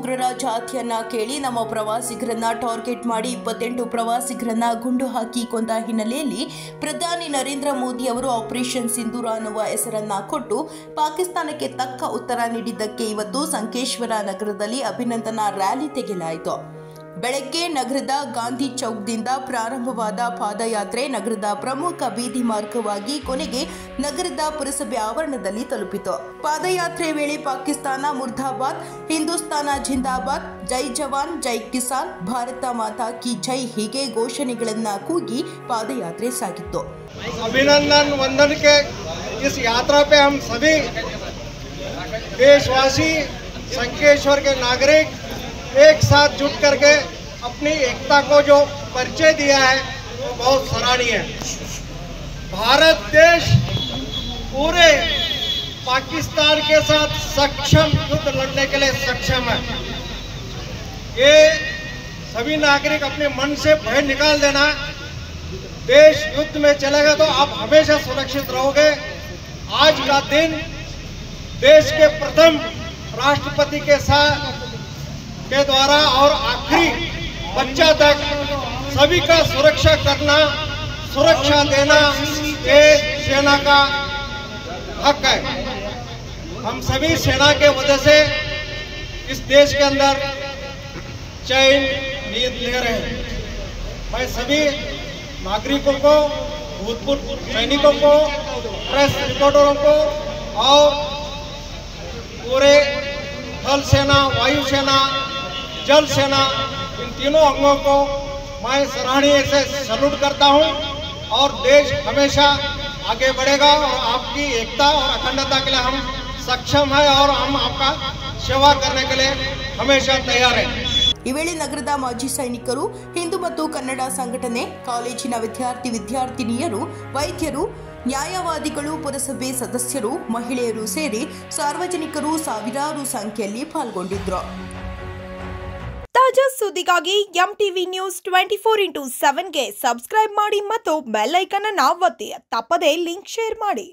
ಉಗ್ರರ ಜಾತಿಯನ್ನ ಕೇಳಿ ನಮ್ಮ ಪ್ರವಾಸಿಗರನ್ನ ಟಾರ್ಗೆಟ್ ಮಾಡಿ 28 ಪ್ರವಾಸಿಗರನ್ನ ಗುಂಡು ಹಾಕಿ ಕೊಂದ ಹಿನ್ನೆಲೆಯಲ್ಲಿ ಪ್ರಧಾನಿ ನರೇಂದ್ರ ಮೋದಿ ಅವರು ಆಪರೇಷನ್ ಸಿಂಧೂರ ಅನ್ನುವ ಹೆಸರನ್ನ ಕೊಟ್ಟು ಪಾಕಿಸ್ತಾನಕ್ಕೆ ತಕ್ಕ ಉತ್ತರ ನೀಡಿದ್ದಕ್ಕೆ ಇವತ್ತು ಸಂಕೇಶ್ವರ ನಗರದಲ್ಲಿ ಅಭಿನಂದನಾ ರ್ಯಾಲಿ ತೆಗೆಯಲಾಯಿತು। ಬೆಳಗ್ಗೆ ನಗರದ ಗಾಂಧಿ ಚೌಕ್ದಿಂದ ಪ್ರಾರಂಭವಾದ ಪಾದಯಾತ್ರೆ ನಗರದ ಪ್ರಮುಖ ಬೀದಿ ಮಾರ್ಗವಾಗಿ ಕೊನೆಗೆ ನಗರದ ಪುರಸಭೆ ಆವರಣದಲ್ಲಿ ತಲುಪಿತು। ಪಾದಯಾತ್ರೆ ವೇಳೆ ಪಾಕಿಸ್ತಾನ ಮುರ್ದಾಬಾದ್, ಹಿಂದೂಸ್ತಾನ ಜಿಂದಾಬಾದ್, ಜೈ ಜವಾನ್ ಜೈ ಕಿಸಾನ್, ಭಾರತ ಮಾತಾ ಕಿ ಜೈ ಹೀಗೆ ಘೋಷಣೆಗಳನ್ನು ಕೂಗಿ ಪಾದಯಾತ್ರೆ ಸಾಗಿತ್ತು। अभिनंदन वंदन के इस यात्रा पे हम सभी देशवासी संकेश्वर के नागरिक एक साथ जुट करके अपनी एकता को जो परिचय दिया है वो बहुत सराहनीय है। भारत देश पूरे पाकिस्तान के साथ सक्षम युद्ध लड़ने के लिए सक्षम है। ये सभी नागरिक अपने मन से भय निकाल देना। देश युद्ध में चलेगा तो आप हमेशा सुरक्षित रहोगे। आज का दिन देश के प्रथम राष्ट्रपति के साथ के द्वारा और आखिरी बच्चा तक सभी का सुरक्षा करना, सुरक्षा देना ये सेना का हक है। हम सभी सेना के वजह से इस देश के अंदर चैन नींद ले रहे हैं। मैं सभी नागरिकों को, भूतपूर्व सैनिकों को, प्रेस रिपोर्टरों को और पूरे थल सेना, वायु सेना, जल सेना इन तीनों अंगों को मैं सराहनीय से सैल्यूट करता हूं। और देश हमेशा आगे बढ़ेगा और आपकी एकता और अखंडता के लिए हम सक्षम है और हम आपका सेवा करने के लिए हमेशा तैयार हैं। ಈ ವೇಳೆ ನಗರದ ಮಾಜಿ ಸೈನಿಕರು, ಹಿಂದೂ ಮತ್ತು ಕನ್ನಡ ಸಂಘಟನೆ, ಕಾಲೇಜಿನ ವಿದ್ಯಾರ್ಥಿನಿಯರು, ವೈದ್ಯರು, ನ್ಯಾಯವಾದಿಗಳು, ಪುರಸಭೆ ಸದಸ್ಯರು, ಮಹಿಳೆಯರು ಸೇರಿ ಸಾರ್ವಜನಿಕರು ಸಾವಿರಾರು ಸಂಖ್ಯೆಯಲ್ಲಿ ಪಾಲ್ಗೊಂಡಿದ್ದರು। ತಾಜಾ ಸುದ್ದಿಗಾಗಿ ಎಂಟಿವಿ ನ್ಯೂಸ್ 24x7ಗೆ ಸಬ್ಸ್ಕ್ರೈಬ್ ಮಾಡಿ ಮತ್ತು ಬೆಲ್ ಐಕಾನ್ ಅನ್ನು ಒತ್ತಿ ತಪ್ಪದೇ ಲಿಂಕ್ ಶೇರ್ ಮಾಡಿ।